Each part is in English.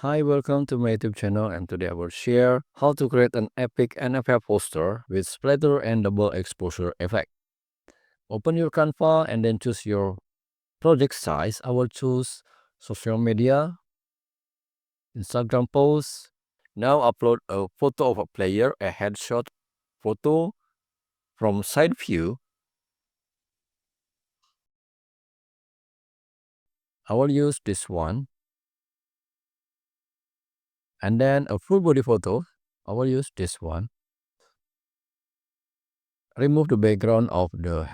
Hi, welcome to my YouTube channel, and today I will share how to create an epic NFL poster with splatter and double exposure effect. Open your Canva and then choose your project size. I will choose social media, Instagram post. Now upload a photo of a player, a headshot photo from side view. I will use this one. And then a full body photo. I will use this one. Remove the background of the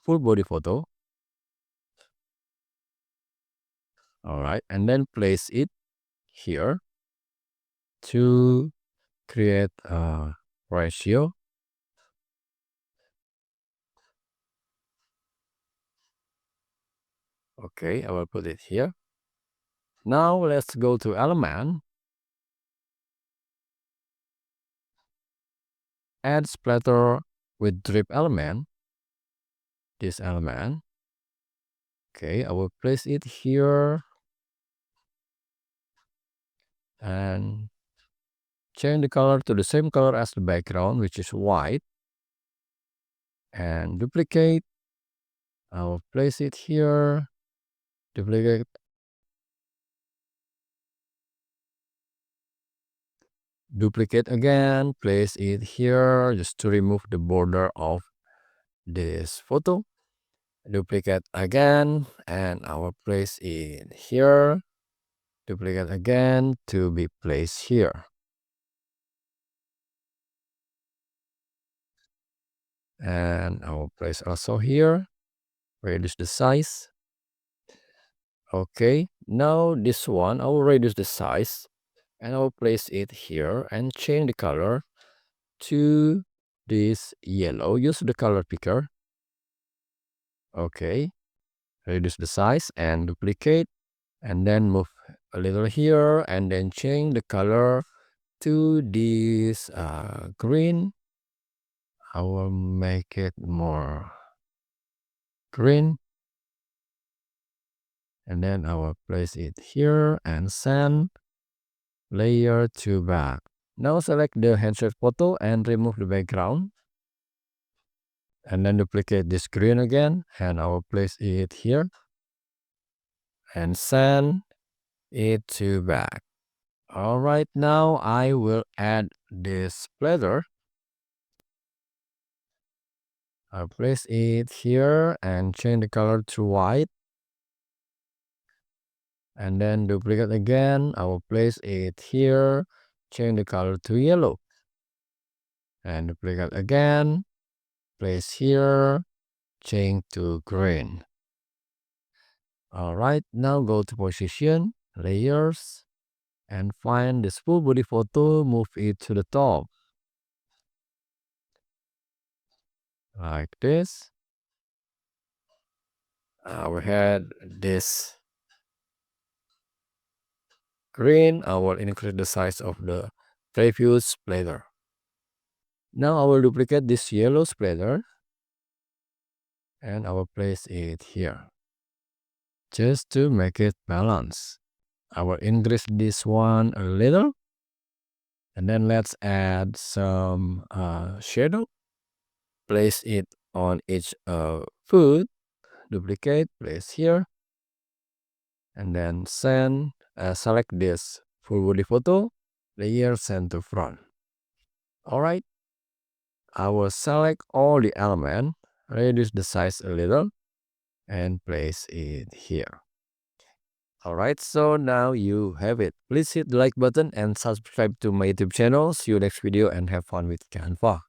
full body photo. All right, and then place it here to create a ratio. Okay, I will put it here. Now let's go to element, add splatter with drip element, this element. Okay, I will place it here and change the color to the same color as the background, which is white, and duplicate. I will place it here, duplicate, duplicate again, place it here just to remove the border of this photo. Duplicate again, and I will place it here. Duplicate again to be placed here. And I will place also here. Reduce the size. Okay, now this one, I will reduce the size and I will place it here and change the color to this yellow. Use the color picker. Okay, reduce the size and duplicate, and then move a little here and then change the color to this green. I will make it more green, and then I will place it here and send layer to back. Now select the headshot photo and remove the background, and then duplicate this green again, and I will place it here and send it to back. All right, now I will add this splatter. I'll place it here and change the color to white, and then duplicate again. I will place it here, change the color to yellow, and duplicate again, place here, change to green. All right, now go to position, layers, and find this full body photo, move it to the top, like this. We had this green. I will increase the size of the previous splatter. Now I will duplicate this yellow splatter and I will place it here just to make it balance. I will increase this one a little, and then let's add some shadow. Place it on each foot, duplicate, place here, and then select this full body photo, layer, send to front. All right, I will select all the element, reduce the size a little, and place it here. Alright, so now you have it. Please hit the like button and subscribe to my YouTube channel. See you next video and have fun with Canva.